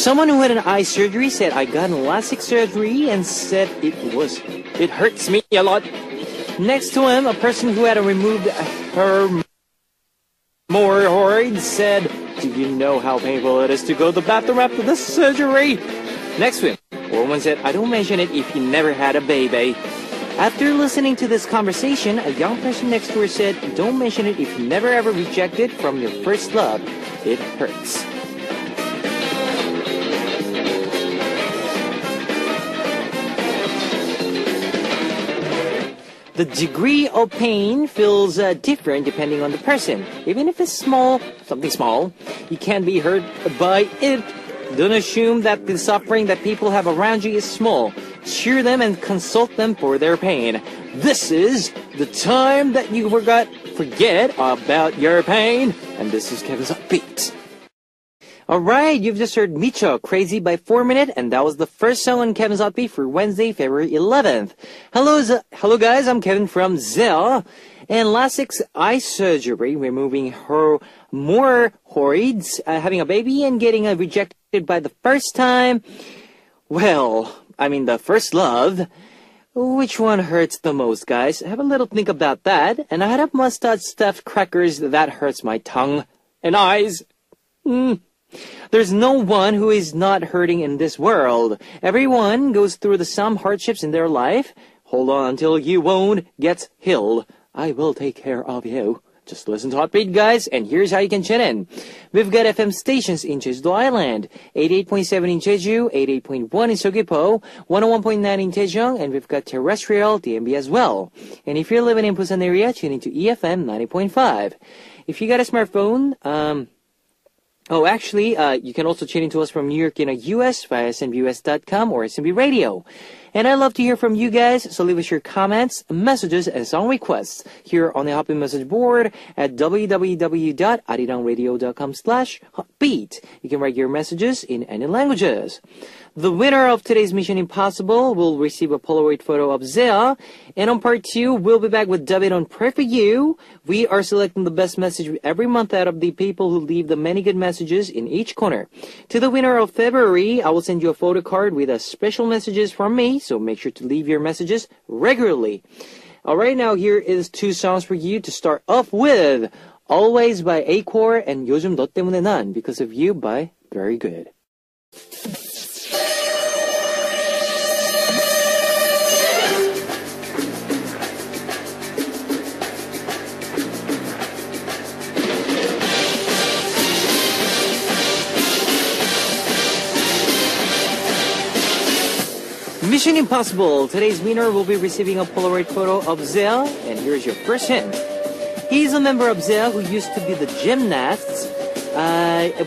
Someone who had an eye surgery said, I got an LASIK surgery and said it hurts me a lot. Next to him, a person who had removed her hemorrhoids said, do you know how painful it is to go to the bathroom after the surgery? Next to him, a woman said, I don't mention it if you never had a baby. After listening to this conversation, a young person next to her said, don't mention it if you never ever rejected from your first love. It hurts. The degree of pain feels different depending on the person. Even if it's something small, you can be hurt by it. Don't assume that the suffering that people have around you is small. Cheer them and consult them for their pain. This is the time that you forget about your pain. And this is Kevin's Upbeat. Alright, you've just heard Micho, Crazy by 4 Minute, and that was the first song on Kevin's Upbeat for Wednesday, February 11th. Hello guys, I'm Kevin from Zell. And LASIK's eye surgery, removing her hemorrhoids, having a baby and getting rejected by the first time. Well, the first love. Which one hurts the most, guys? Have a little think about that. And I had a mustache stuffed crackers that hurts my tongue and eyes. There's no one who is not hurting in this world. Everyone goes through some hardships in their life. Hold on until you won't get healed. I will take care of you. Just listen to Heartbeat, guys, and here's how you can tune in. We've got FM stations in Jeju-do Island, 88.7 in Jeju, 88.1 in Seogwipo, 101.9 in Daejeong, and we've got terrestrial DMB as well. And if you're living in Busan area, tune into EFM 90.5. If you got a smartphone, you can also tune into us from New York in the US via SMBUS.com or SMB Radio. And I love to hear from you guys, so leave us your comments, messages, and song requests here on the Heartbeat message board at www.arirangradio.com/heartbeat. You can write your messages in any languages. The winner of today's Mission Impossible will receive a Polaroid photo of Zea. And on part 2, we'll be back with Dub It on Pray For You. We are selecting the best message every month out of the people who leave the many good messages in each corner. To the winner of February, I will send you a photo card with special messages from me, so make sure to leave your messages regularly. Alright, now here is 2 songs for you to start off with. Always by Acor and 요즘 너 때문에 난, Because of You by Very Good. Mission Impossible. Today's winner will be receiving a Polaroid photo of Zea, and here's your first hint. He's a member of Zea who used to be the gymnasts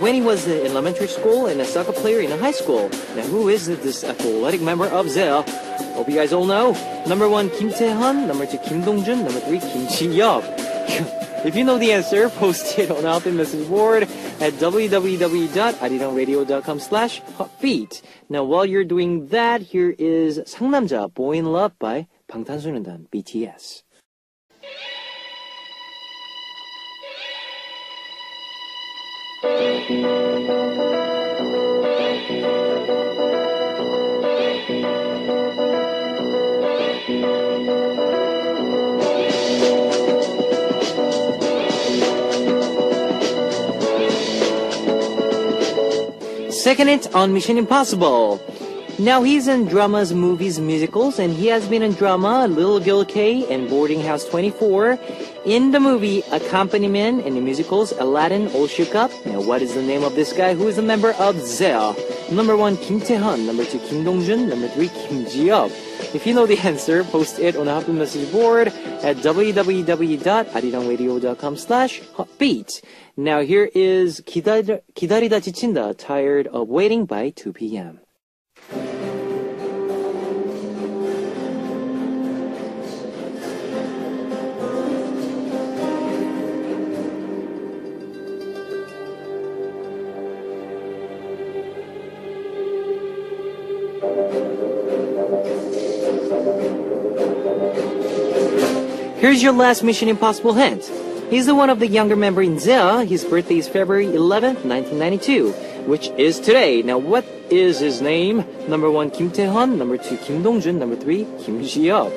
when he was in elementary school and a soccer player in high school. Now, who is this athletic member of Zea? Hope you guys all know. Number 1, Kim Tae-hun. Number 2, Kim Dong-jun. Number 3, Kim Ji-yeop. If you know the answer, post it on our message board at www.arirangradio.com/heartbeat. Now, while you're doing that, here is 상남자, Boy in Love by 방탄소년단, BTS. Second hit on Mission Impossible. Now he's in dramas, movies, musicals, and he has been in drama Little Girl K and Boarding House 24. In the movie Accompaniment and the musicals Aladdin, All Shook Up. Now what is the name of this guy who is a member of Zea? Number 1, Kim Tae-hun. Number 2, Kim Dong-jun. Number 3, Kim Ji-yeop. If you know the answer, post it on the Heartbeat message board at www.arirangradio.com/heartbeat. Now here is 기다리다 지친다, Tired of Waiting by 2 p.m. Here's your last Mission Impossible hint. He's the one of the younger member in ZEA. His birthday is February 11th, 1992, which is today. Now, what is his name? Number 1, Kim Tae-han. Number 2, Kim Dong-jun. Number 3, Kim Ji-yeop.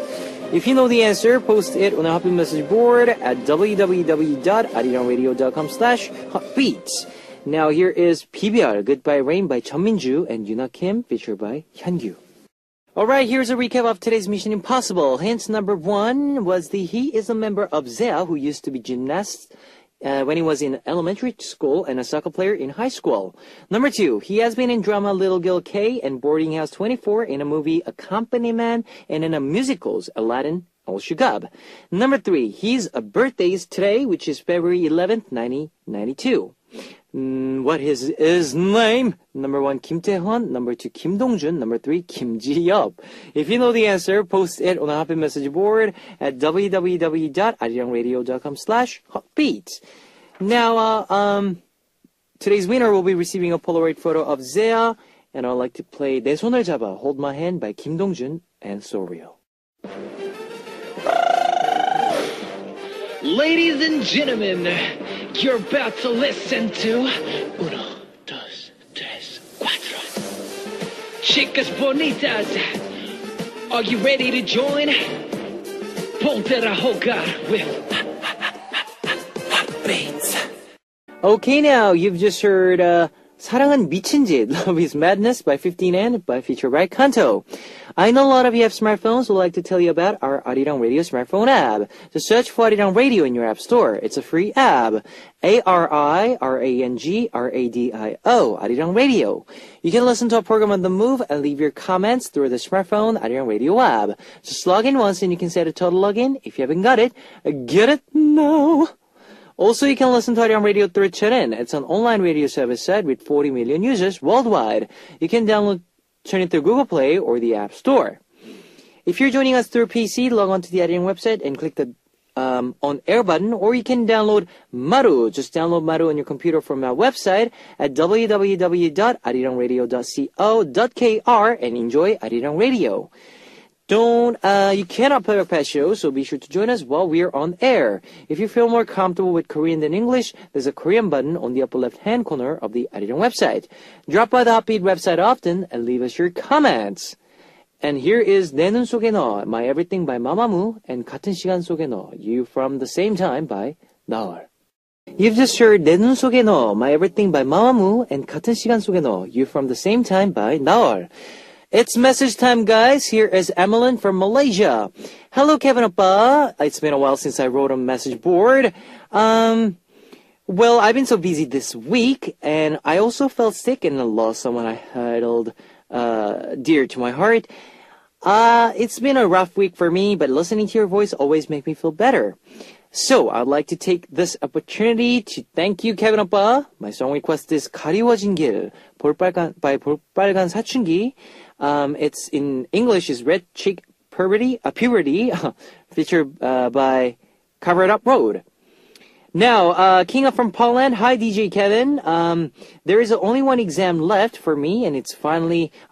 If you know the answer, post it on the Hotbeat message board at www.arirangradio.com/hotbeats. Now, here is PBR, Goodbye Rain by Jeon Min-ju and Yuna Kim, featured by Hyungyu. Alright, here's a recap of today's Mission Impossible. Hint number 1 was he is a member of ZEA who used to be gymnast when he was in elementary school and a soccer player in high school. Number 2, he has been in drama Little Girl K and Boarding House 24, in a movie A Company Man, and in a musicals Aladdin, Al Shugab. Number 3, his birthday is today, which is February 11th, 1992. What is his name? Number 1, Kim Tae-han. Number 2, Kim Dong-jun. Number 3, Kim Ji-yeop. If you know the answer, post it on the Hotbeat message board at www.arirangradio.com/hotbeat. Now, today's winner will be receiving a Polaroid photo of ZEA, and I'd like to play 내 손을 잡아, Hold My Hand by Kim Dong-jun and Soreal. Ladies and gentlemen, you're about to listen to Uno, Dos, Tres, Cuatro. Chicas bonitas, are you ready to join? Ponte a jugar with Hotbeats. Okay, now you've just heard 사랑은 미친 짓, Love is Madness by 15N by featured by Kanto. I know a lot of you have smartphones, so I'd like to tell you about our Arirang Radio smartphone app. Just search for Arirang Radio in your app store. It's a free app. ARIRANGRADIO, Arirang Radio. You can listen to a program on the move and leave your comments through the smartphone Arirang Radio app. Just log in once and you can set a total login. If you haven't got it, get it now. Also, you can listen to Arirang Radio through Cherin. It's an online radio service site with 40 million users worldwide. You can download Cherin through Google Play or the App Store. If you're joining us through PC, log on to the Arirang website and click the on air button, or you can download Maru. Just download Maru on your computer from our website at www.arirangradio.co.kr and enjoy Arirang Radio. You cannot play our past shows, so be sure to join us while we're on air. If you feel more comfortable with Korean than English, there's a Korean button on the upper left-hand corner of the Arirang website. Drop by the Hotbeat website often and leave us your comments. And here is 내 눈 속에 너, My Everything by Mamamoo, and 같은 시간 속에 너, You from the Same Time by 나얼. You've just heard 내 눈 속에 너, My Everything by Mamamoo, and 같은 시간 속에 너, You from the Same Time by 나얼. It's message time, guys. Here is Emmeline from Malaysia. Hello, Kevin Oppa. It's been a while since I wrote on message board. Well, I've been so busy this week, and I also felt sick and lost someone I held dear to my heart. It's been a rough week for me, but listening to your voice always makes me feel better. So, I'd like to take this opportunity to thank you, Kevin Oppa. My song request is 가리워진 길 by 볼빨간 사춘기. It's in English is Red Cheek Puberty, featured by Covered Up Road. Now, Kinga from Poland. Hi, DJ Kevin. There is only one exam left for me, and I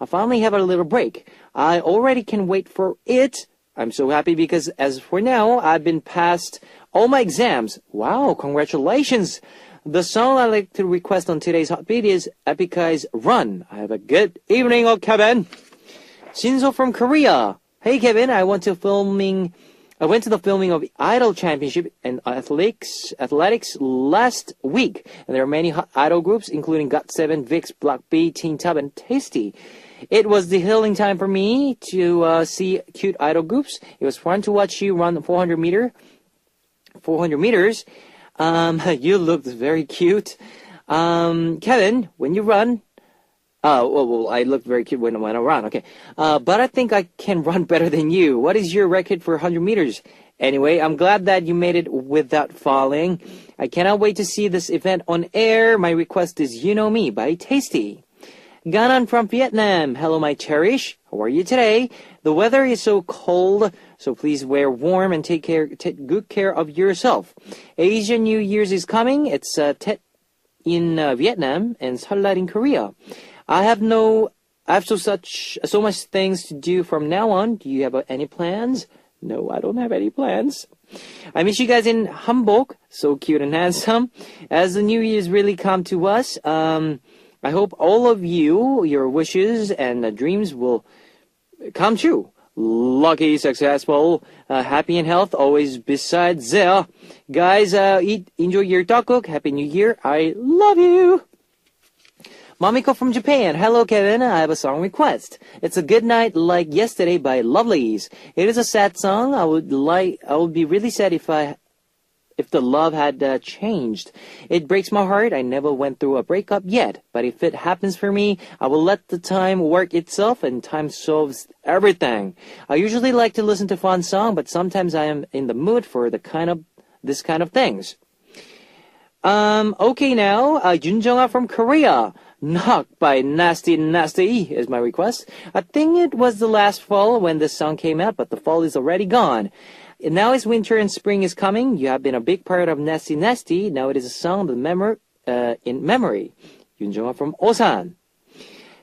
finally have a little break. I already can wait for it. I'm so happy because as for now, I've been passed all my exams. Wow, congratulations. The song I'd like to request on today's Hotbeat is Epicai's Run. Have a good evening, Kevin. Shinzo from Korea. Hey, Kevin, I went to the filming of Idol Championship and Athletics last week. And there are many idol groups, including GOT7, VIX, Block B, Teen Top, and Tasty. It was the healing time for me to see cute idol groups. It was fun to watch you run 400 meters. You looked very cute. Kevin, when you run, well, I looked very cute when I ran, okay. But I think I can run better than you. What is your record for 100 meters? Anyway, I'm glad that you made it without falling. I cannot wait to see this event on air. My request is You Know Me by Tasty. Ganan from Vietnam. Hello, my cherish. How are you today? The weather is so cold, so please wear warm and take good care of yourself. Asian New Year's is coming. It's Tet in Vietnam and Seollal in Korea. I have so much things to do from now on. Do you have any plans? No, I don't have any plans. I miss you guys in Hamburg. So cute and handsome. As the new year's really come to us, I hope all of you, your wishes and dreams will come true. Lucky, successful, happy and health always besides there. Guys, enjoy your tteokguk. Happy New Year. I love you. Mamiko from Japan. Hello, Kevin. I have a song request. It's a Good Night Like Yesterday by Lovelies. It is a sad song. I would be really sad if the love had changed. It breaks my heart. I never went through a breakup yet. But if it happens for me, I will let the time work itself, and time solves everything. I usually like to listen to fun song, but sometimes I am in the mood for this kind of things. Okay now, Jun Jung-ah from Korea. Knock by Nasty Nasty is my request. I think it was the last fall when this song came out, but the fall is already gone. And now it's winter and spring is coming. You have been a big part of Nasty Nasty. Now it is a song in memory. Yun Jung-ah from Osan.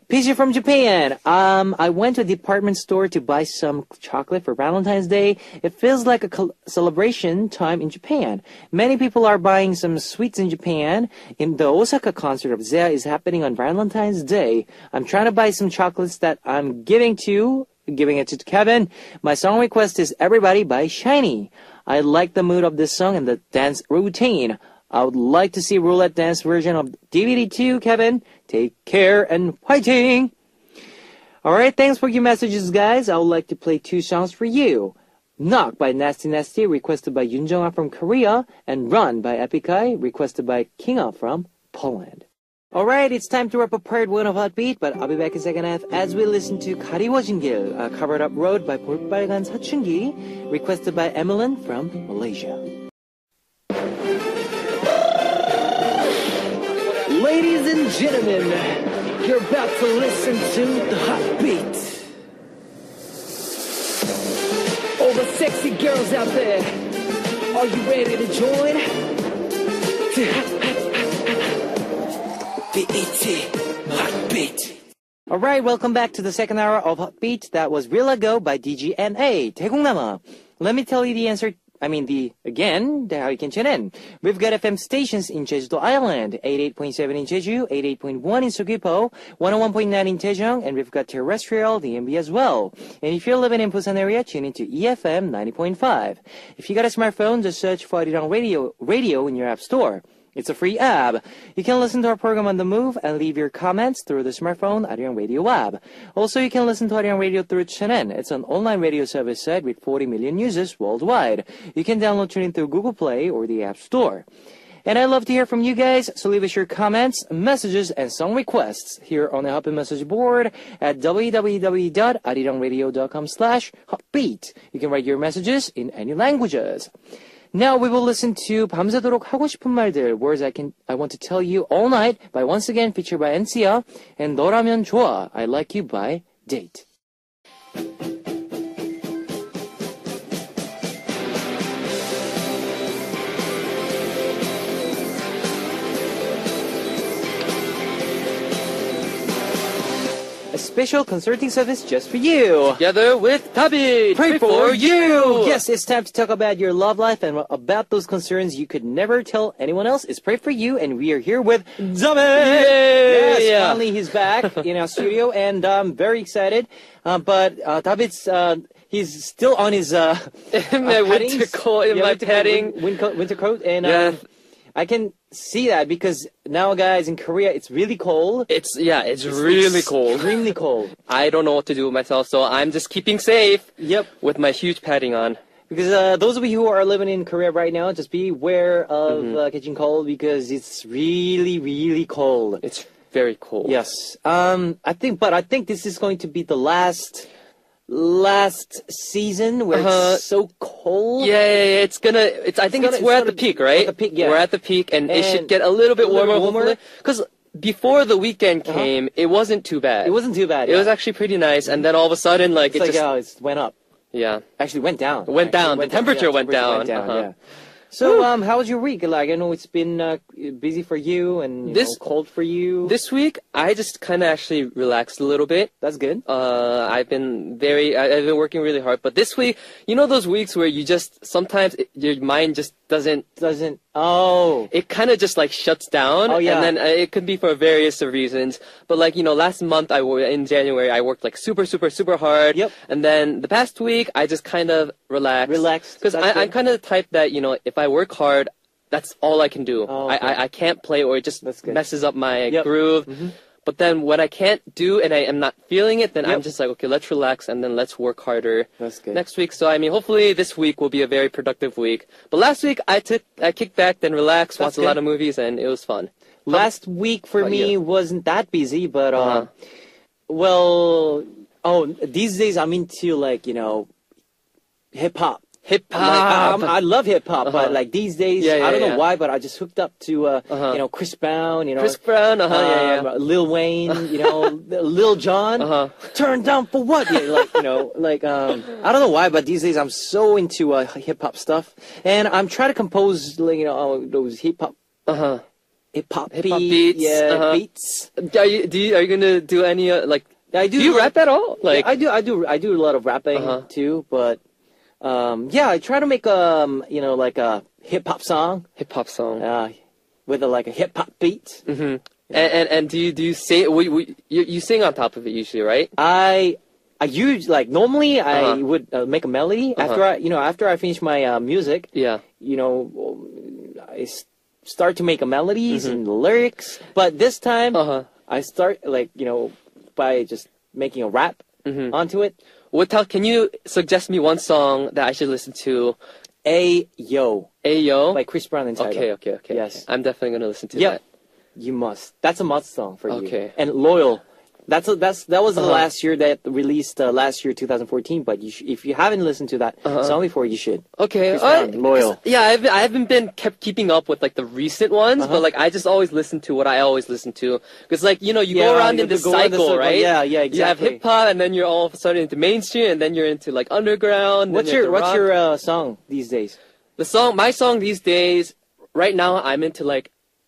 PJ from Japan. I went to a department store to buy some chocolate for Valentine's Day. It feels like a celebration time in Japan. Many people are buying some sweets in Japan. In the Osaka concert of ZEA is happening on Valentine's Day. I'm trying to buy some chocolates that I'm giving it to Kevin. My song request is Everybody by SHINee. I like the mood of this song and the dance routine. I would like to see roulette dance version of DVD 2, Kevin. Take care and fighting! Alright, thanks for your messages, guys. I would like to play 2 songs for you. Knock by Nasty Nasty, requested by Yun Jung-ah from Korea, and Run by Epikai, requested by Kinga from Poland. Alright, it's time to wrap up part 1 of Hot Beat, but I'll be back in second half as we listen to 가리워진 길, Covered Up Road by 볼빨간 사춘기, requested by Emmeline from Malaysia. Ladies and gentlemen, you're about to listen to the Hot Beat. All the sexy girls out there, are you ready to join? Hot Beat. Alright, welcome back to the second hour of Hot Beat. That was Real Ago by DGNA, 대공남아. Let me tell you the answer. How you can tune in. We've got FM stations in Jeju Island, 88.7 in Jeju, 88.1 in Seogwipo, 101.9 in Daejeon, and we've got terrestrial DMB as well. And if you're living in Busan area, tune into EFM 90.5. If you got a smartphone, just search for Arirang Radio in your app store. It's a free app. You can listen to our program on the move and leave your comments through the smartphone Arirang Radio app. Also, you can listen to Arirang Radio through TuneIn. It's an online radio service site with 40 million users worldwide. You can download TuneIn through Google Play or the App Store. And I love to hear from you guys, so leave us your comments, messages, and song requests here on the Hot Beat message board at www.arirangradio.com/hotbeat. You can write your messages in any languages. Now we will listen to 밤새도록 하고 싶은 말들, words I want to tell you all night, by once again featured by NCR, and 너라면 좋아, I Like You by Date. A special concerting service just for you. Together with David. Pray for you. Yes, it's time to talk about your love life and about those concerns you could never tell anyone else. It's Pray for You, and we are here with David. Yes, finally he's back in our studio, and I'm very excited. But David's he's still on his winter coat, winter coat, and I can see that because now, guys, in Korea, it's really cold. It's really cold. Extremely cold. I don't know what to do with myself, so I'm just keeping safe. Yep. With my huge padding on. Because those of you who are living in Korea right now, just be aware of catching cold because it's really, really cold. It's very cold. Yes. I think this is going to be the last season where it's so cold. Yeah, we're at the peak, right? At the peak, yeah. We're at the peak, and it should get a little bit warmer. Because before the weekend came, it wasn't too bad. It wasn't too bad. It was actually pretty nice, and then all of a sudden, it went up. Yeah. Actually went down. The temperature went down. Yeah. So, how was your week? Like, I know it's been busy for you and cold for you. This week, I just kind of actually relaxed a little bit. That's good. I've been working really hard, but this week, you know those weeks where you just, sometimes your mind just doesn't, it kind of just like shuts down. Oh, yeah. And then it could be for various reasons. But like, last month in January, I worked like super, super, super hard. Yep. And then the past week, I just kind of relaxed. Because I'm kind of the type that, if I work hard, that's all I can do. Oh, okay. I can't play, or it just messes up my groove. Mm-hmm. But then when I can't do and I am not feeling it, then I'm just like, okay, let's relax and then let's work harder next week. So, I mean, hopefully this week will be a very productive week. But last week, I kicked back, then relaxed, watched a lot of movies, and it was fun. Last week for me wasn't that busy, but, these days I'm into, like, hip-hop. Hip-hop. I love hip-hop, but like these days, I don't know why, but I just hooked up to, Chris Brown, Chris Brown, Lil Wayne, Lil Jon, Turned Down for What? Yeah, I don't know why, but these days I'm so into hip-hop stuff, and I'm trying to compose, those hip-hop beats. Yeah, beats. Are you gonna do any, I do. Do you rap at all? Like, I do a lot of rapping too, but. I try to make like a hip hop song. With a hip hop beat. Mm-hmm. And do you sing? You sing on top of it usually, right? I use normally I would make a melody after I finish my music. Yeah. I start to make a melodies and lyrics, but this time I start by just making a rap onto it. Can you suggest me one song that I should listen to? Ayo. Ayo? By Chris Brown and Tidal. Okay. Yes. I'm definitely going to listen to that. You must. That's a must song for you. Okay. And Loyal. That was the last year that released last year 2014. But if you haven't listened to that song before, you should. Okay. Loyal. Yeah, I haven't been keeping up with the recent ones, but I just always listen to what I always listen to, because you go around in this cycle, right? Yeah, exactly. You have hip hop, and then you're all of a sudden into mainstream, and then you're into underground. What's your song these days? My song these days, right now, I'm into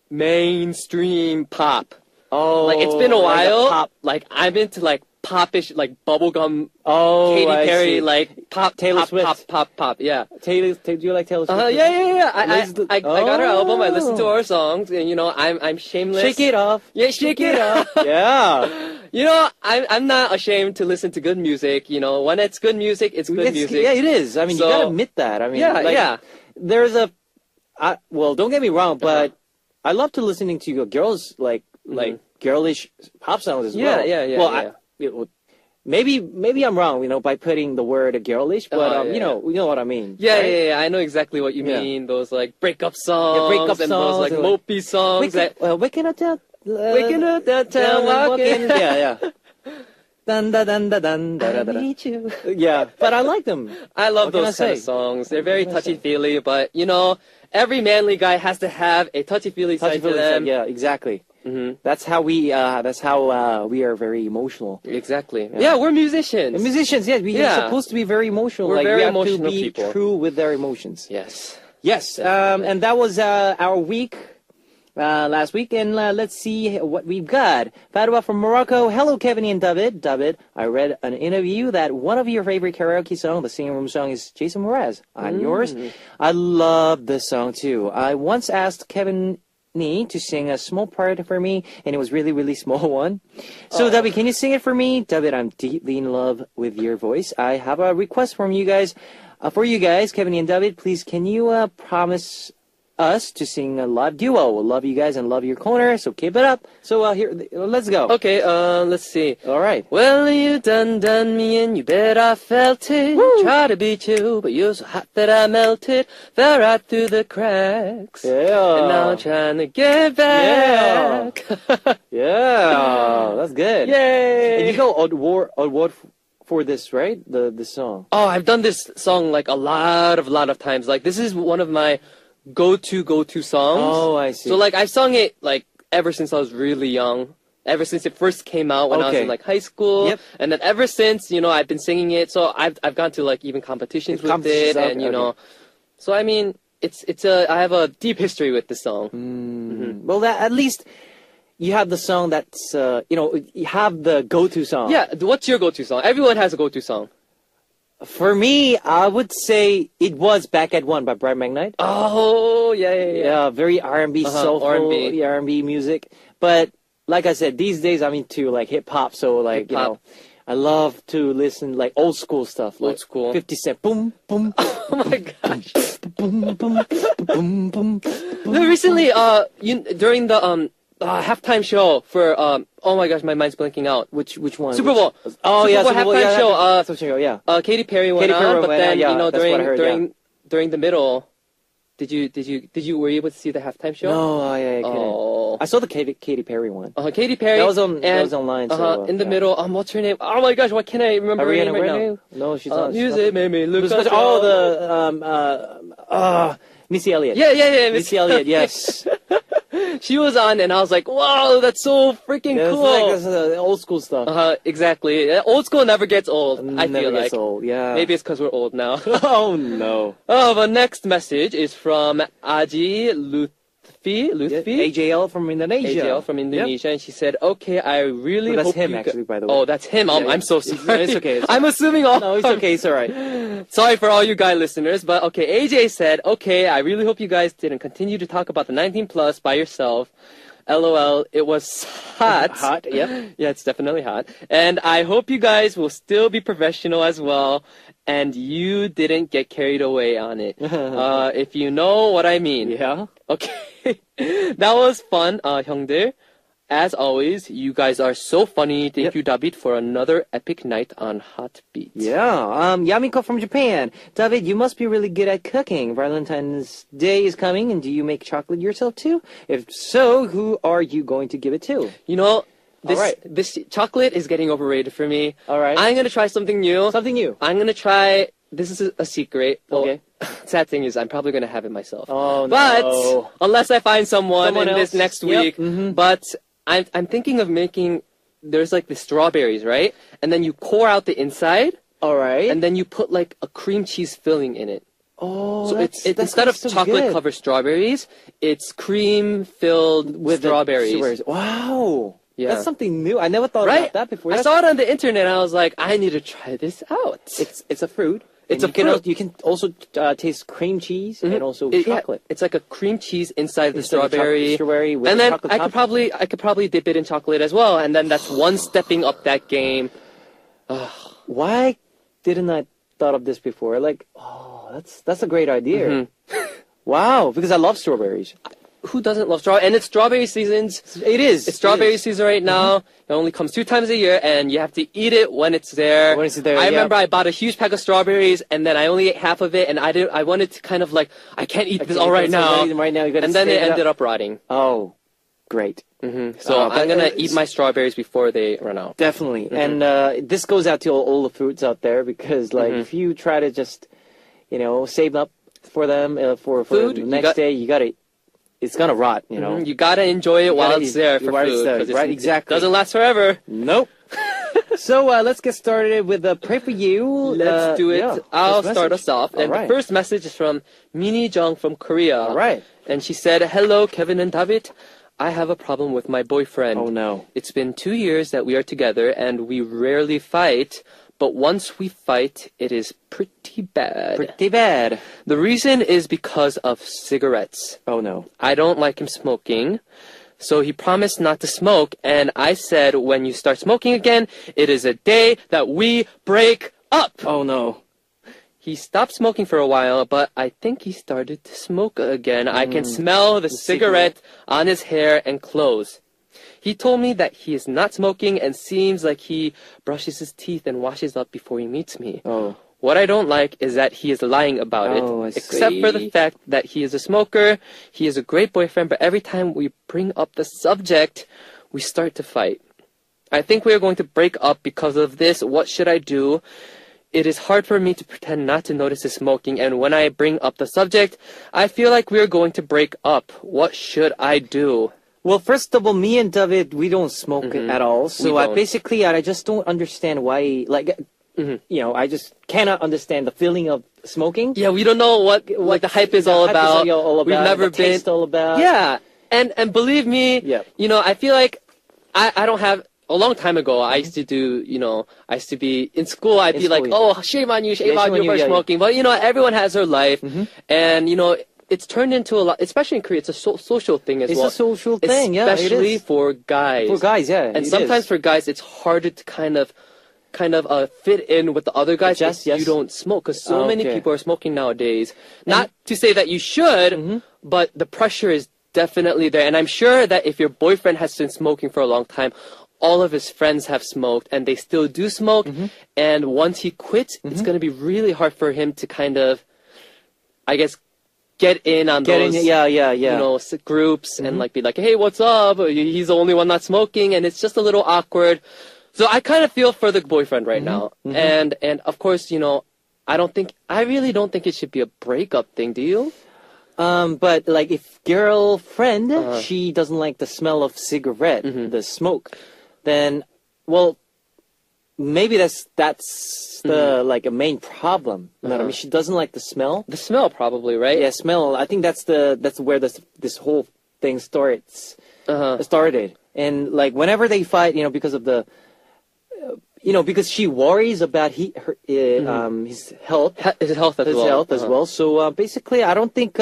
mainstream pop. Oh, it's been a while. Pop. I'm into popish, bubblegum. Oh, Katy Perry, see. pop, Taylor pop, Swift. pop. Yeah. Do you like Taylor Swift? Yeah. I got her album. I listened to her songs, and I'm shameless. Shake it off. Yeah, shake it off. Yeah. I'm not ashamed to listen to good music. When it's good music, it's good music. Yeah, it is. I mean, you gotta admit that. I mean, there's don't get me wrong, but I love to listening to girls girlish pop songs as well. Yeah. Well, maybe I'm wrong, by putting the word girlish, but you know what I mean. Yeah, right? yeah. I know exactly what you mean. Those breakup songs, and those mopey songs. Waking up downtown, walking. Yeah. Dun dun dun dun dun dun dun. I need you. Yeah, but I like them. I love those kind of songs. They're very touchy-feely, but every manly guy has to have a touchy-feely side to them. Yeah, exactly. Mm-hmm. That's how we are very emotional. Exactly. Yeah, we're musicians. And musicians, yes, we're supposed to be very emotional. We're very we have emotional to be people. True with their emotions. Yes. And that was our week. Last week, and let's see what we've got. Fatwa from Morocco. Hello, Kevin and David. David, I read an interview that one of your favorite karaoke songs, the singing room song, is Jason Mraz. And yours? I love this song, too. I once asked Kevin to sing a small part for me, and it was really, really small one. So, David, can you sing it for me? David, I'm deeply in love with your voice. I have a request from you guys. For you guys, Kevin and David, please, can you promise us to sing a live duo? We'll love you guys and love your corner, so keep it up. So here, let's go. Okay, let's see. All right. Well, you done me and you bet I felt it. Woo! Tried to beat you, but you're so hot that I melted. Fell right through the cracks. Yeah. And now I'm trying to get back. Yeah, that's good. Yay! And you go award for this, right? The song. Oh, I've done this song a lot of times. This is one of my go-to songs. Oh, I see. So I've sung it ever since I was really young. Ever since it first came out when I was in high school. Yep. And then ever since, I've been singing it. So I've gone to even competitions with it, and so I mean, I have a deep history with this song. Well, at least you have the song that's, you have the go-to song. Yeah, what's your go-to song? Everyone has a go-to song. For me, I would say it was Back at One by Brian McKnight. Oh, yeah. Yeah, very R&B, soulful R&B. R&B music. But like I said, these days I'm into like hip-hop, so like, I love to listen like old school stuff. Like Old school. 50 Cent, boom, boom. Oh my gosh. Boom, boom, boom, boom. No, recently, during the halftime show for oh my gosh, my mind's blanking out. Which one? Super Bowl. Oh yeah, Super Bowl halftime show. Yeah. Katy Perry went on, but then during the middle, were you able to see the halftime show? No, I couldn't. Oh. I saw the Katy Perry one. Katy Perry. That was online. So, in the middle, what's her name? Oh my gosh, why can't I remember her name right now? No, she's not. Music made me look. Missy Elliott. Yeah. Missy Elliott. Yes. She was on, and I was like, wow, that's so freaking cool. That's old school stuff. Exactly. Old school never gets old. I feel never like. Gets old. Yeah. Maybe it's because we're old now. Oh no. Oh, the next message is from Aji Lutfi. AJL from Indonesia. AJL from Indonesia, and she said, "Okay, I really hope that's him you actually, by the way." Oh, that's him. I'm so sorry. It's okay. I'm assuming all. No, it's okay. It's all right. Sorry for all you guy listeners, but okay. AJ said, "Okay, I really hope you guys didn't continue to talk about the 19 plus by yourself. LOL, it was hot. Hot, yep. Yeah, it's definitely hot. And I hope you guys will still be professional as well, and you didn't get carried away on it. If you know what I mean." Yeah. Okay. That was fun, 형들. As always, you guys are so funny. Thank you, David, for another epic night on Hot Beat. Yeah. Yamiko from Japan. David, you must be really good at cooking. Valentine's Day is coming, and do you make chocolate yourself too? If so, who are you going to give it to? You know, this chocolate is getting overrated for me. All right. I'm gonna try something new. Something new. I'm gonna try. This is a secret. Okay. Sad thing is, I'm probably gonna have it myself. Oh no. But unless I find someone in this next week. But I'm thinking of making. There's like the strawberries, right? And then you core out the inside. All right. And then you put like a cream cheese filling in it. Oh, so it's instead of chocolate covered strawberries, it's cream filled with strawberries. Wow. Yeah. That's something new. I never thought about that before. I saw it on the internet and I was like, I need to try this out. It's a fruit. It's a fruit. You can also taste cream cheese and also chocolate. It's like a cream cheese inside the strawberry. With and then chocolate I could probably dip it in chocolate as well, and then that's one stepping up that game. Why didn't I thought of this before? Like, that's a great idea. Wow, because I love strawberries. Who doesn't love strawberry? And it's strawberry seasons. It is. It's strawberry season right now. It only comes 2 times a year, and you have to eat it when it's there. I remember I bought a huge pack of strawberries, and then I only ate half of it, and I wanted to kind of like, I can't eat this all right now. Right now, you gotta and then it ended up rotting. Oh, great. So I'm gonna eat my strawberries before they run out. Definitely. And this goes out to all the fruits out there, because like if you try to just, save up for them for food, the next day, you gotta. It's gonna rot, You gotta enjoy it while it's there for food. Right, exactly. It doesn't last forever. Nope. So let's get started with Pray For You. Let's do it. Yeah. I'll start us off. And the first message is from Mini Jung from Korea. All right. And she said, "Hello, Kevin and David. I have a problem with my boyfriend. Oh no. It's been 2 years that we are together and we rarely fight. But once we fight, it is pretty bad. Pretty bad. The reason is because of cigarettes. Oh, no. I don't like him smoking. So he promised not to smoke. And I said, when you start smoking again, it is a day that we break up. Oh, no. He stopped smoking for a while, but I think he started to smoke again. I can smell the cigarette on his hair and clothes. He told me that he is not smoking and seems like he brushes his teeth and washes up before he meets me. Oh. What I don't like is that he is lying about it. Except for the fact that he is a smoker, he is a great boyfriend, but every time we bring up the subject, we start to fight. I think we are going to break up because of this. What should I do? It is hard for me to pretend not to notice his smoking, and when I bring up the subject, I feel like we are going to break up. What should I do? Well, first of all, me and David, we don't smoke at all. So I just don't understand why, like, you know, I just cannot understand the feeling of smoking. Yeah, we don't know what the hype is all about. We've never been. Taste all about. Yeah, and believe me, you know, I feel like I don't have. A long time ago, I used to do, you know, I used to be in school. I'd be like, oh, shame on you for smoking. But you know, everyone has their life, and you know, it's turned into a lot. Especially in Korea, it's a social thing as well. It's a social thing, especially for guys. For guys, yeah. And sometimes for guys, it's harder to kind of fit in with the other guys if you don't smoke, because so many people are smoking nowadays. Not to say that you should, but the pressure is definitely there. And I'm sure that if your boyfriend has been smoking for a long time, all of his friends have smoked and they still do smoke. And once he quits, it's going to be really hard for him to kind of, I guess, get in on those, you know, groups and like be like, hey, what's up? He's the only one not smoking. And it's just a little awkward. So I kind of feel for the boyfriend right now. And of course, you know, I really don't think it should be a breakup thing. Do you? But like if girlfriend, she doesn't like the smell of cigarette, the smoke, then, well, maybe that's the like a main problem. You know what I mean? She doesn't like the smell. The smell, probably, right? Yeah, smell. I think that's where this whole thing started. And like whenever they fight, you know, because of the, you know, because she worries about his health, as well. So basically, I don't think.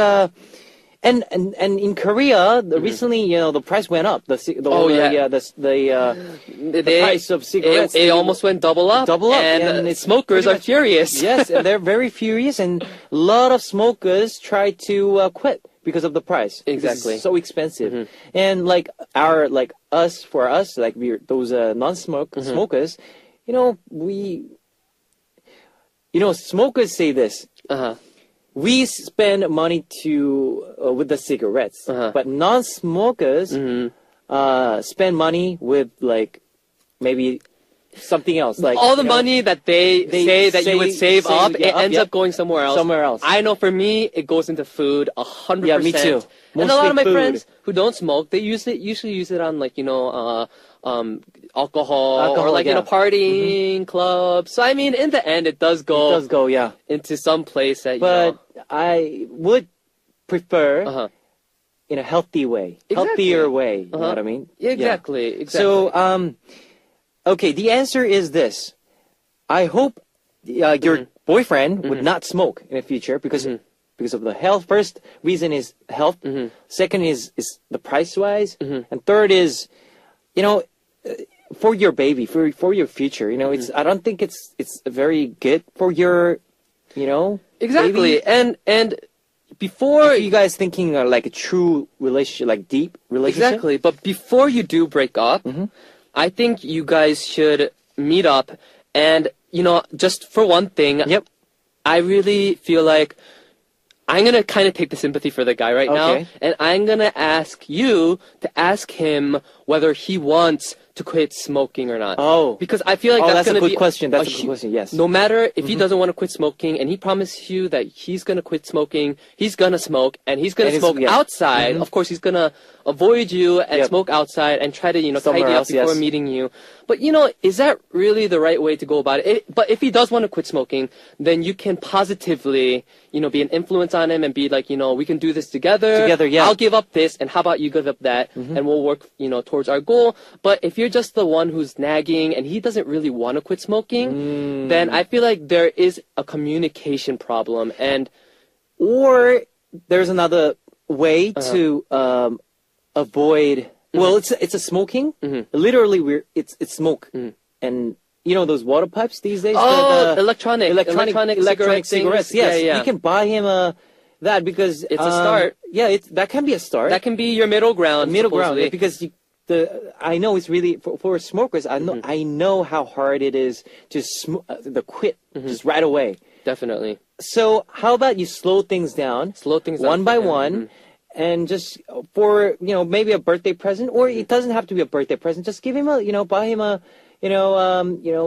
And in Korea, recently, you know, the price went up. The price of cigarettes. It almost went double up. And smokers are furious. Yes, and they're very furious, and a lot of smokers try to quit because of the price. Exactly. It's so expensive. And like for us, like we're those smokers, you know, smokers say this. We spend money with the cigarettes, but non-smokers spend money with like maybe something else. Like all the money that they say that you would save up, it ends up going somewhere else. I know for me, it goes into food 100%. Yeah, me too. And a lot of my friends who don't smoke, they usually use it on like, you know, alcohol or like, you know, partying clubs. So I mean, in the end, it does go into some place that, but I would prefer in a healthy way, healthier way. You know what I mean? Yeah, exactly. So, okay, the answer is this. I hope your boyfriend would not smoke in the future because of the health. First reason is health. Second is the price wise, and third is, you know, for your baby, for your future. You know, I don't think it's very good for your, you know, baby. And before you guys thinking like a true relationship, like deep relationship. Exactly, but before you do break up, I think you guys should meet up, and you know, just for one thing, I really feel like I'm going to kind of take the sympathy for the guy right now, and I'm going to ask you to ask him whether he wants to quit smoking or not. Oh. Because I feel like that's going to be a good question. That's a good question, yes. No matter if he doesn't want to quit smoking, and he promises you that he's going to quit smoking, he's going to smoke, and he's going to smoke outside. Of course, he's going to avoid you and smoke outside and try to, you know, tidy up before meeting you. But, you know, is that really the right way to go about it? But if he does want to quit smoking, then you can positively, you know, be an influence on him and be like, you know, we can do this together. I'll give up this, and how about you give up that, and we'll work, you know, towards our goal. But if you're just the one who's nagging and he doesn't really want to quit smoking, then I feel like there is a communication problem. Or there's another way to avoid. Well, it's a smoking. Literally, it's smoke, and you know those water pipes these days. Oh, electronic cigarettes. Yes, you can buy him that because it's a start. Yeah, that can be a start. That can be your middle ground. Because I know it's really for smokers. I know how hard it is to quit just right away. Definitely. So how about you slow things down one by one. And just for, you know, maybe a birthday present, or it doesn't have to be a birthday present. Just give him buy him a,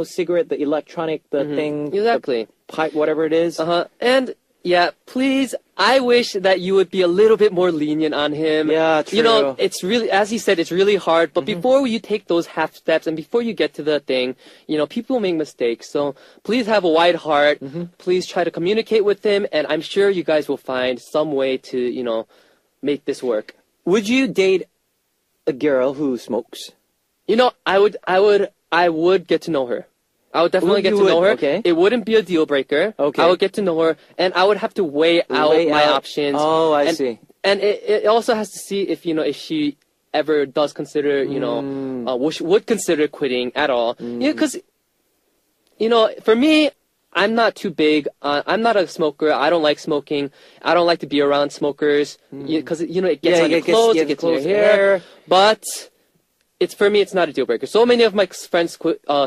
cigarette, the electronic, the thing. Exactly. The pipe, whatever it is. And yeah, please, I wish that you would be a little bit more lenient on him. Yeah, true. You know, it's really, as he said, it's really hard. But before you take those half steps and before you get to the thing, you know, people make mistakes. So please have a wide heart. Please try to communicate with him. And I'm sure you guys will find some way to, you know, make this work. Would you date a girl who smokes? You know, I would get to know her. I would definitely get to know her. Okay. It wouldn't be a deal breaker. Okay. I would get to know her, and I would have to weigh out my options. Oh, I see. And it also has to see if, you know, if she ever does consider, you know, would consider quitting at all. Yeah, because, you know, for me, I'm not too big. I'm not a smoker. I don't like smoking. I don't like to be around smokers because, you know, it gets on your clothes, it gets in your hair. But it's, for me, it's not a deal breaker. So many of my friends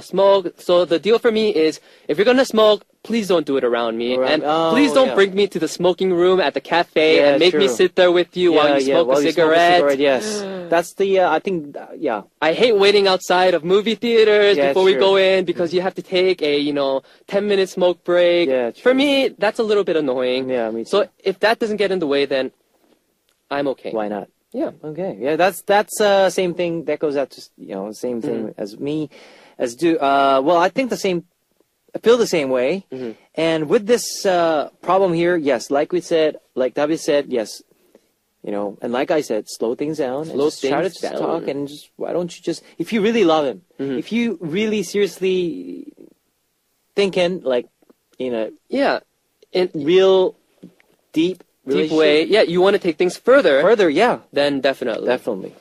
smoke. So the deal for me is, if you're gonna smoke, please don't do it around me. And please don't bring me to the smoking room at the cafe and make me sit there with you while you smoke a cigarette. Yes. That's the, I think, yeah. I hate waiting outside of movie theaters before we go in because you have to take a, you know, 10-minute smoke break. Yeah, for me, that's a little bit annoying. Yeah, me too. So if that doesn't get in the way, then I'm okay. Why not? Yeah. Okay. Yeah, that's same thing that goes out to, you know, same thing as me, as do. Well, I think I feel the same way. And with this problem here, yes, like we said, like David said, yes, you know, and like I said, slow things down. Try to talk and just, why don't you just, if you really love him, if you really seriously thinking like in a real deep way, you want to take things further, then definitely.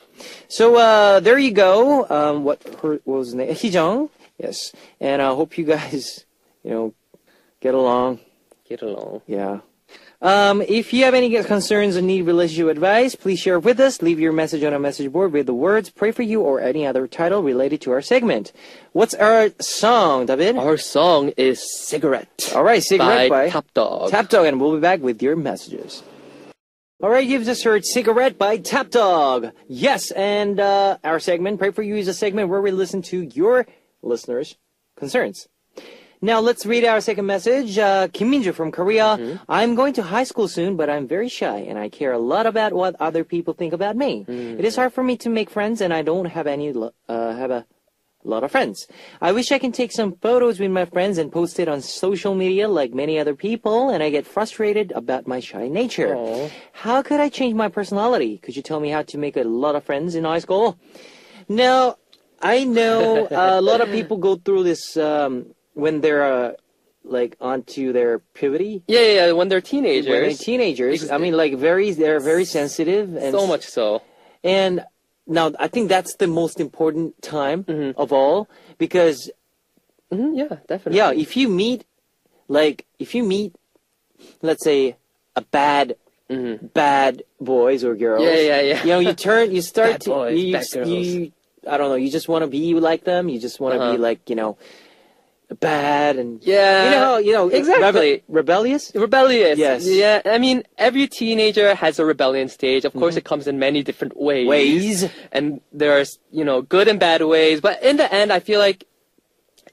So there you go. What was his name? Hee-jung. Yes, and I hope you guys, you know, get along. Yeah. If you have any concerns or need relationship advice, please share with us. Leave your message on our message board with the words "Pray for You" or any other title related to our segment. What's our song, David? Our song is "Cigarette." All right, "Cigarette" by Top Dog. Top Dog, and we'll be back with your messages. All right, you've just heard "Cigarette" by Top Dog. Yes, and our segment, "Pray for You," is a segment where we listen to your listeners' concerns. Now let's read our second message. Kim Minju from Korea. I'm going to high school soon, but I'm very shy and I care a lot about what other people think about me. It is hard for me to make friends and I don't have a lot of friends. I wish I can take some photos with my friends and post it on social media like many other people, and I get frustrated about my shy nature. How could I change my personality? Could you tell me how to make a lot of friends in high school? Now, I know a lot of people go through this when they're like onto their puberty. Yeah, when they're teenagers. When they're teenagers, I mean, like they're very sensitive, and so much so. And now I think that's the most important time of all, because yeah, definitely. Yeah, if you meet, let's say, a bad boys or girls. Yeah. You know, you start bad boys, bad girls. I don't know, you just want to be like them. You just want to be like, you know, bad and you know exactly rebellious. Yes. Yeah, I mean, every teenager has a rebellion stage. Of course, it comes in many different ways, and there's, you know, good and bad ways. But in the end, I feel like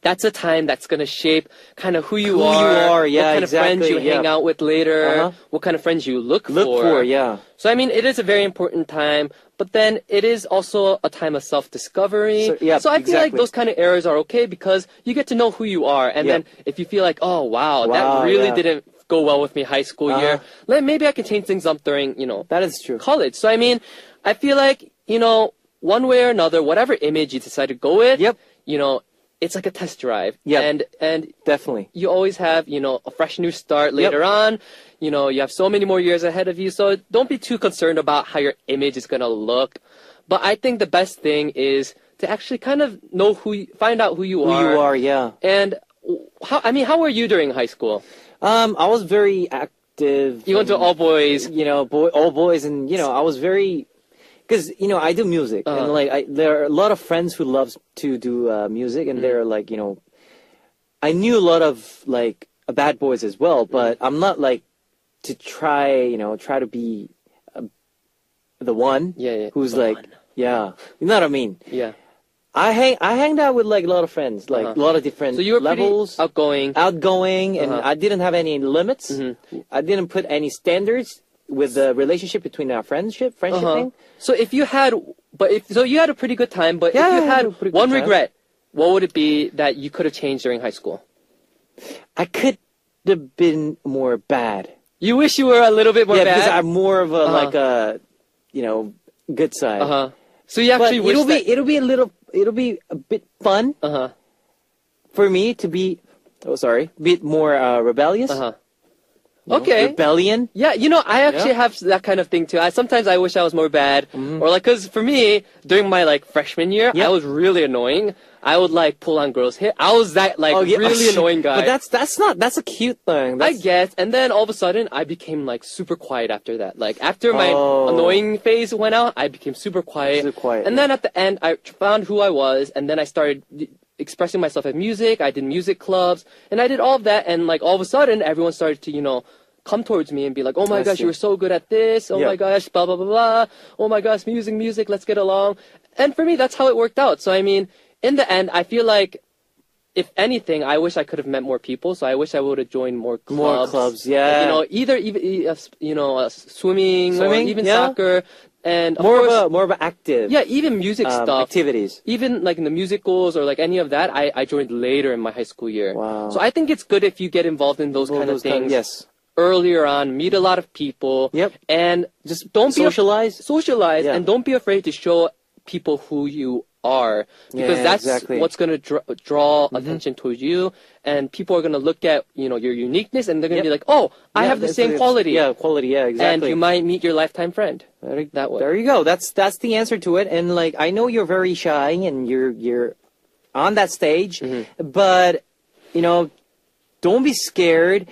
that's a time that's gonna shape kind of who you are. Yeah, what kind of friends you hang out with later. What kind of friends you look for. Yeah. So I mean, it is a very important time. But then it is also a time of self-discovery. So I feel like those kind of eras are okay because you get to know who you are. And then if you feel like, oh, wow that really didn't go well with me high school year, maybe I can change things up during, you know, that is true, college. So I mean, I feel like, you know, one way or another, whatever image you decide to go with, you know, it's like a test drive. And definitely. You always have, you know, a fresh new start later on. You know, you have so many more years ahead of you. So don't be too concerned about how your image is going to look. But I think the best thing is to actually kind of know find out who you are. And how were you during high school? I was very active. You went to all boys. You know, all boys. And, you know, I was very, because, you know, I do music. And, like, there are a lot of friends who love to do music. And they're, like, you know, I knew a lot of, like, bad boys as well. But I'm not, like, to try to be the one who's like, you know what I mean? I hanged out with like a lot of friends, like a lot of different So you were levels. pretty Outgoing, and I didn't have any limits. I didn't put any standards with the relationship between our friendship thing. So if you had, so you had a pretty good time, but Yeah, if you I had had a pretty good one time. regret, what would it be that you could have changed during high school? I could have been more bad. You wish you were a little bit more Yeah, bad? because I'm more of a like a, you know, good side. So you But actually wish it'll be a bit fun for me to be, bit more rebellious. You know, Okay. rebellion. Yeah, you know, I actually have that kind of thing too. Sometimes I wish I was more bad, or like, cause for me, during my like freshman year, I was really annoying. I would like pull on girls' hair. I was that like really annoying guy. But that's a cute thing. I guess, and then all of a sudden, I became like super quiet after that. Like after my annoying phase went out, I became super quiet. Super quiet, and then at the end, I found who I was, and then I started expressing myself at music. I did music clubs, and I did all of that, and like all of a sudden, everyone started to, you know, come towards me and be like, oh my gosh, you were so good at this. Oh my gosh, blah, blah, blah, blah. Oh my gosh, music, let's get along. And for me, that's how it worked out. So, I mean, in the end, I feel like, if anything, I wish I could have met more people. So I wish I would have joined more clubs. More clubs, yeah. Like, you know, either swimming, or even soccer. And of course, more of an active. Yeah, even music stuff. Activities. Even like in the musicals or like any of that, I joined later in my high school year. Wow. So I think it's good if you get involved in those kind of things. Yes. Earlier on, meet a lot of people. Yep. And just don't socialize. Yeah. And don't be afraid to show people who you are, because that's what's going to draw attention towards you, and people are going to look at, you know, your uniqueness, and they're going to be like, oh, I have the same quality. Yeah, quality. Yeah, exactly. And you might meet your lifetime friend that way. There you go. That's the answer to it. And like, I know you're very shy and you're on that stage, but you know, don't be scared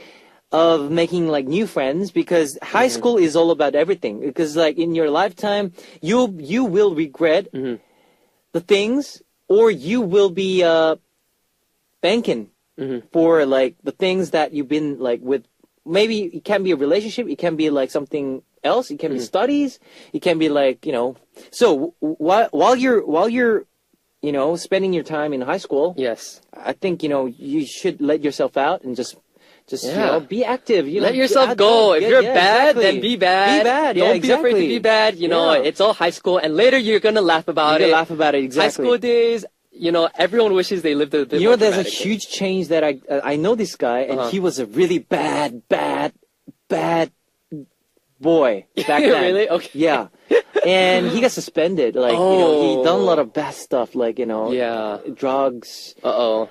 of making like new friends, because high school is all about everything. Because like in your lifetime, you will regret the things, or you will be thanking for like the things that you've been like with. Maybe it can be a relationship, it can be like something else, it can be studies, it can be like, you know. So while you're you know, spending your time in high school, yes, I think, you know, you should let yourself out and just you know, be active. You know, let yourself go. If you're bad, exactly. then be bad. Be bad. Don't be afraid to be bad. You know, it's all high school, and later you're gonna laugh about it. Laugh about it. Exactly. High school days, you know, everyone wishes they lived a bit You more know, there's a dramatically. huge change that I know this guy, and he was a really bad boy back then. Really? Okay. Yeah. And he got suspended. Like, you know, he done a lot of bad stuff, like, you know, drugs. Like,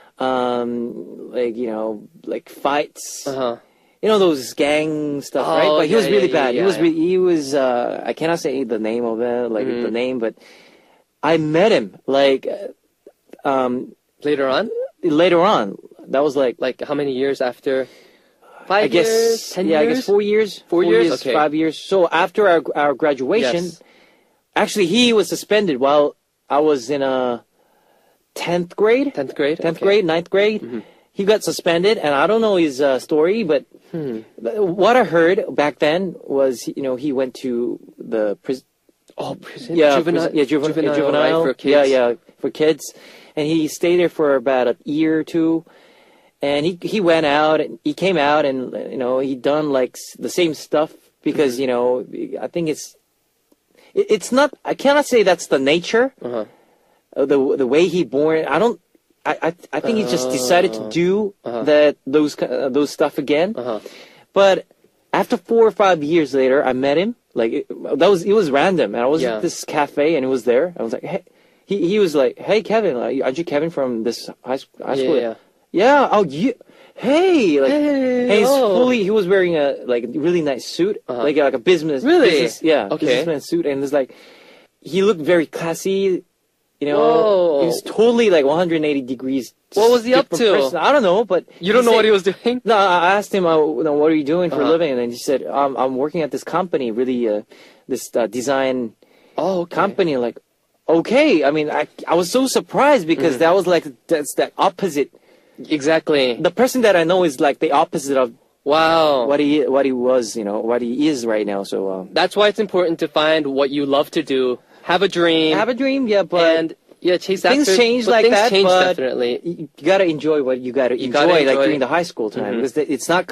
you know, like fights. You know, those gang stuff, right? But he was really bad. He was I cannot say the name of it, like the name, but I met him like later on. That was like how many years after? 5 I guess, years? 10 years? I guess 4 years. 4 years? Okay. 5 years. So after our graduation, actually he was suspended while I was in 10th grade. 10th grade? 10th grade, 9th grade. He got suspended, and I don't know his story, but what I heard back then was, you know, he went to the prison. Oh, prison? Yeah, juvenile juvenile. for kids. Yeah, for kids. And he stayed there for about a year or two. And he went out, and he came out, and, you know, he done like the same stuff, because, you know, I think it's not, I cannot say that's the nature, the way he born. I think he just decided to do those stuff again. But after 4 or 5 years later, I met him. Like, it was random. And I was at this cafe, and it was there. I was like, hey, he was like, hey, Kevin, aren't you Kevin from this high school? Yeah. Oh, hey, like, he was wearing a like really nice suit, like a business. Really? Businessman suit, and it's like, he looked very classy. You know, he was totally like 180 degrees. What was he up to? Person. I don't know, but you don't know what he was doing. No, I asked him, what are you doing for a living? And then he said, I'm working at this company, really, this design company. Like, okay. I mean, I was so surprised, because that was like that's that opposite. Exactly. The person that I know is like the opposite of what he was, you know, what he is right now. So that's why it's important to find what you love to do. Have a dream. Yeah, but chase things after, change but like things that, change but definitely. you gotta enjoy what you gotta enjoy, like during the high school time, because it's not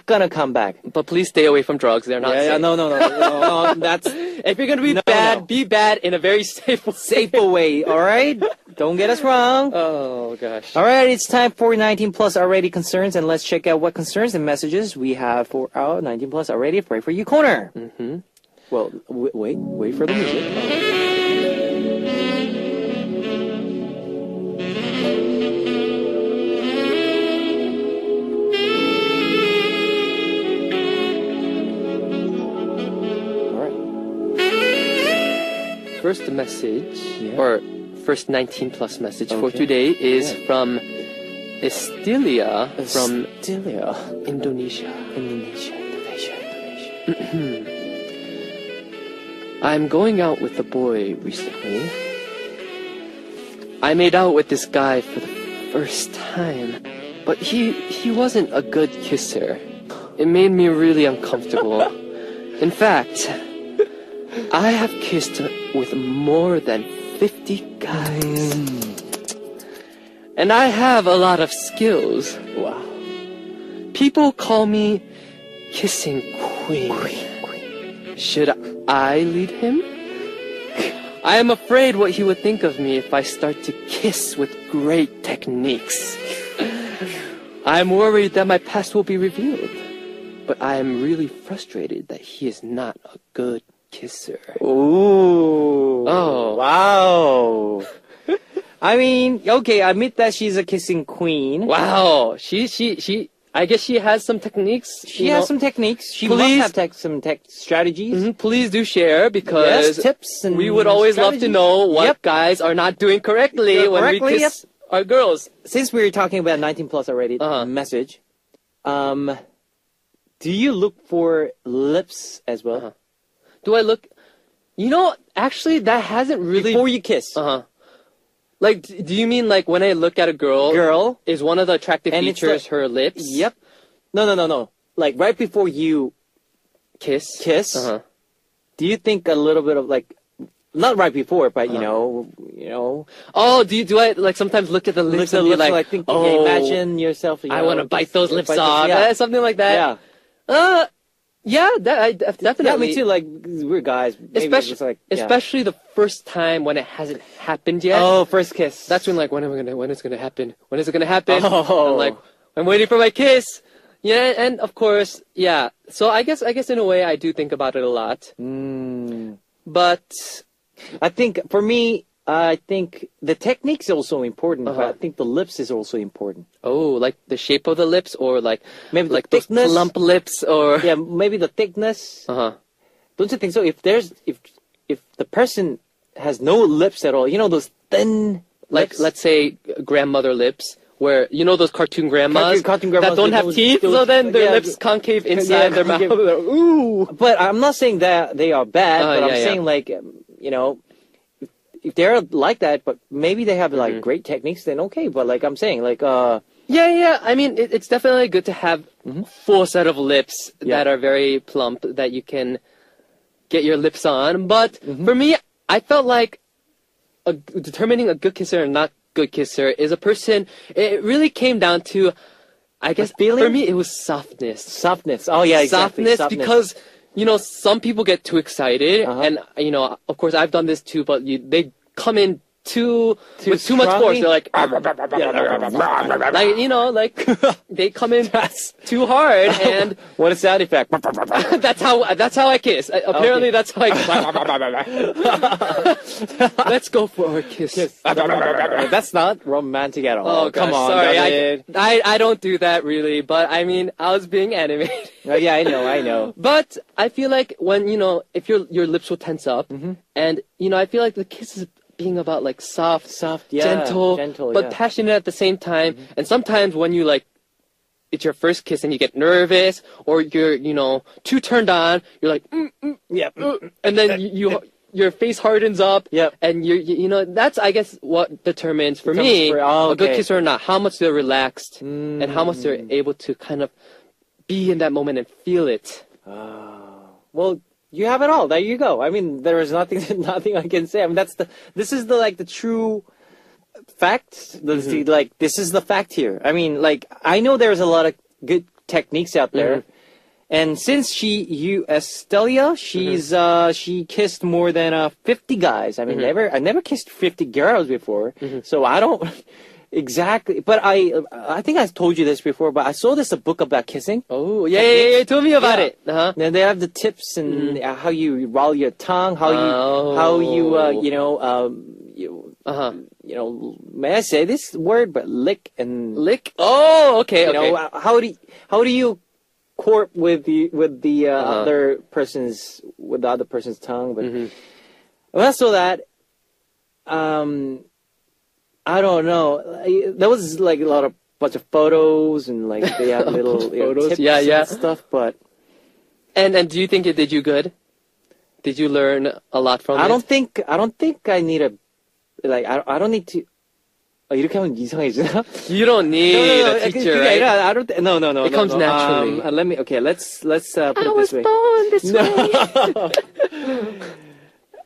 gonna come back. But please stay away from drugs. They're not safe. No, that's if you're gonna be bad, be bad in a very safe way. All right, don't get us wrong. Oh gosh. All right, it's time for 19 plus already concerns, and let's check out what concerns and messages we have for our 19 plus already Pray for You corner. Well, wait for the music. First message, or first 19 plus message for today is from Estilia from Indonesia. I'm going out with a boy recently. I made out with this guy for the first time, but he wasn't a good kisser. It made me really uncomfortable. In fact, I have kissed with more than 50 guys. And I have a lot of skills. Wow. People call me Kissing Queen. Should I lead him? I am afraid what he would think of me if I start to kiss with great techniques. I'm worried that my past will be revealed. But I am really frustrated that he is not a good kisser. Ooh. Oh. Wow. I mean, okay, I admit that she's a kissing queen. Wow. I guess she has some techniques. She has some techniques. She must have some strategies. Please do share, because tips and we would always love to know what guys are not doing correctly when we kiss our girls. Since we were talking about 19 plus already, message, do you look for lips as well? Do I look? Actually, that hasn't really... Before you kiss. Like, do you mean like when I look at a girl, is one of the attractive features her lips? Yep. No. Like right before you kiss. Do you think a little bit of like, not right before, but you know. Oh, do I like sometimes look at the lips and be like, imagine yourself. I want to bite those lips off. Something like that. Yeah. Yeah, definitely. Yeah, me too. Like, we're guys. Especially the first time when it hasn't happened yet. Oh, first kiss. That's when when is it gonna happen? When is it gonna happen? Oh. I'm like, I'm waiting for my kiss. Yeah, and of course, yeah. So I guess in a way I do think about it a lot. But I think for me, I think the technique's also important, but I think the lips is also important. Oh, like the shape of the lips, or like maybe like the thickness, those plump lips, or maybe the thickness. Don't you think so? If the person has no lips at all, those thin lips? Let's say grandmother lips, where those cartoon grandmas, that don't have teeth, so then their lips concave inside their mouth. Ooh. But I'm not saying that they are bad, but I'm saying like if they're like that, but maybe they have like great techniques, then okay. But like I'm saying, like yeah. I mean, it's definitely good to have full set of lips that are very plump that you can get your lips on. But for me, I felt like determining a good kisser and not good kisser is a person. It really came down to, I guess, for me, it was softness. Softness. Oh yeah, exactly. Softness, because some people get too excited, and of course I've done this too, but they come in with too much force. They're like, like they come in too hard, and what a sound effect. that's how I kiss. Apparently, that's how I kiss. Let's go for a kiss. That's not romantic at all. Oh, come on. Sorry, I don't do that really, but I mean, I was being animated. Yeah, I know. But I feel like when if your lips will tense up, and I feel like the kiss is being about like soft, gentle, but passionate at the same time. And sometimes when you it's your first kiss and you get nervous, or you're too turned on, you're like and then your face hardens up, and that's I guess what determines for me a good kisser or not, how much they're relaxed and how much they're able to kind of be in that moment and feel it. Well, you have it all. There you go. I mean, there is nothing I can say. I mean, this is the true fact. This is the fact here. I mean, I know there's a lot of good techniques out there. And since Estelia, she kissed more than 50 guys. I mean, I never kissed 50 girls before. So I don't exactly, but I think I told you this before, but I saw a book about kissing. Oh, yeah, tell me about it. And they have the tips and how you roll your tongue, how you may I say this word, but lick. Oh, okay, How do you court with the other person's tongue? But when I saw that, I don't know. There was a bunch of photos and they have little photos, tips and stuff. But and do you think it did you good? Did you learn a lot from it? I don't think I need I don't need to. 이렇게 하면 이상해지나? You don't need a teacher, right? I don't. No. It comes naturally. Let's put it this way. I was born this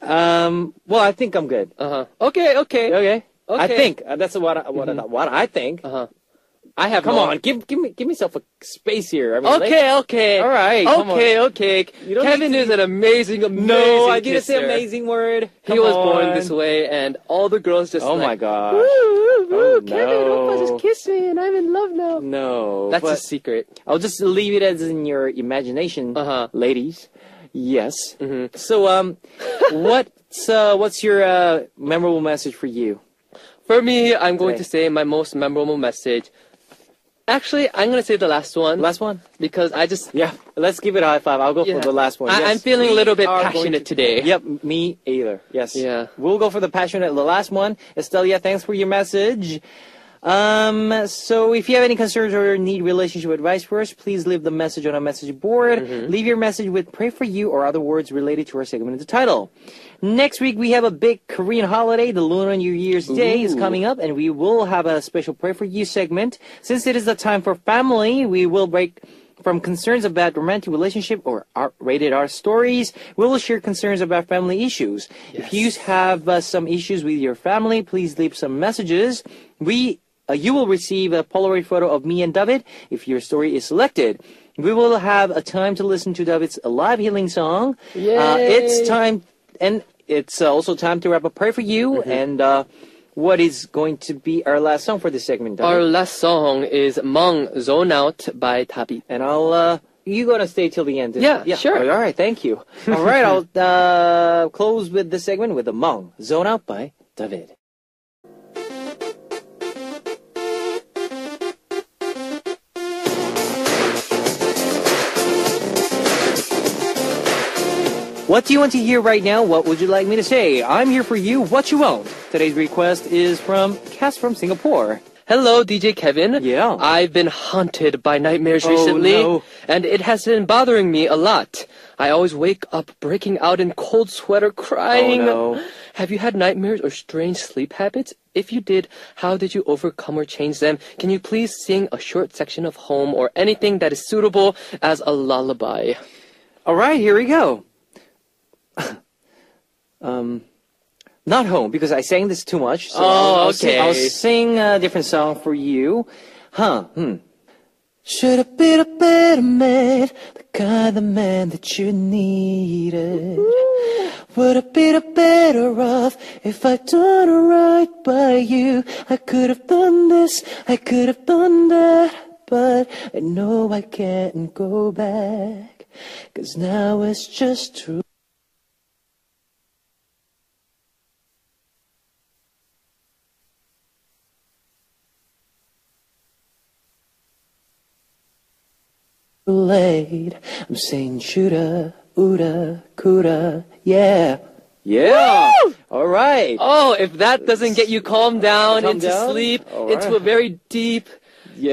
way. Well, I think I'm good. Okay. I think that's what I think. I have. Come on, give me self a space here. I mean, okay. All right. Okay. Kevin is an amazing. No, I didn't say amazing word. He was born this way, and all the girls just. Oh my gosh. Woo, Kevin, Oppa just kissed me, and I'm in love now. No, that's a secret. I'll just leave it as in your imagination, ladies. Yes. So, what's your memorable message for you? For me, I'm going to say my most memorable message. Actually, I'm going to say the last one. Last one? Because I just... Yeah, let's give it a high five. I'll go for the last one. I'm feeling a little bit passionate today. Yep, me either. Yes. Yeah. We'll go for the last one. Estelia, thanks for your message. So if you have any concerns or need relationship advice for us, please leave the message on our message board. Leave your message with pray for you or other words related to our segment in the title. Next week, we have a big Korean holiday. The Lunar New Year's Day is coming up, and we will have a special pray for you segment. Since it is the time for family, we will break from concerns about romantic relationship or rated R stories. We will share concerns about family issues. Yes. If you have some issues with your family, please leave some messages. You will receive a Polaroid photo of me and David if your story is selected. We will have a time to listen to David's live healing song. It's time, and it's also time to wrap up Pray for You. And what is going to be our last song for this segment, David? Our last song is Mung Zone Out by Tabi. And you gonna stay till the end? Yeah, sure. All right, thank you. All right, I'll close with this segment with the Mung Zone Out by David. What do you want to hear right now? What would you like me to say? I'm here for you. What you want? Today's request is from Cass from Singapore. Hello, DJ Kevin. Yeah. I've been haunted by nightmares recently, and it has been bothering me a lot. I always wake up breaking out in cold sweater crying. Oh, no. Have you had nightmares or strange sleep habits? If you did, how did you overcome or change them? Can you please sing a short section of Home or anything that is suitable as a lullaby? All right, here we go. Not Home, because I sang this too much. So I'll sing a different song for you. Should have been a better man, the kind of man that you needed. Would have been a better off if I'd done right by you. I could have done this, I could have done that, but I know I can't go back, 'cause now it's just true. Late. I'm saying shoulda, woulda, coulda, yeah. Yeah. Woo! All right. Oh, if that doesn't get you calmed down into sleep, into a very deep,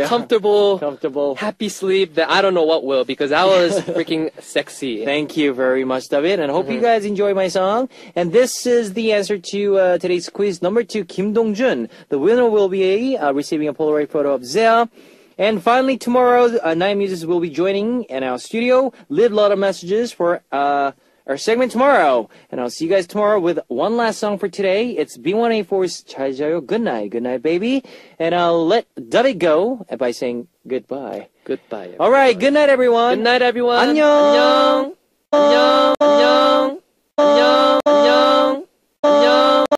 comfortable, happy sleep, then I don't know what will, because that was freaking sexy. Thank you very much, David, and hope you guys enjoy my song. And this is the answer to today's quiz number 2, Kim Dong-jun. The winner will be receiving a Polaroid photo of Zea. And finally, tomorrow, Nine Muses will be joining in our studio. Leave a lot of messages for our segment tomorrow. And I'll see you guys tomorrow with one last song for today. It's B1A4's 잘 자요. Good night. Good night, baby. And I'll let David go by saying goodbye. Goodbye. All right. Good night, everyone. Good night, everyone. 안녕. 안녕. 안녕. 안녕. 안녕.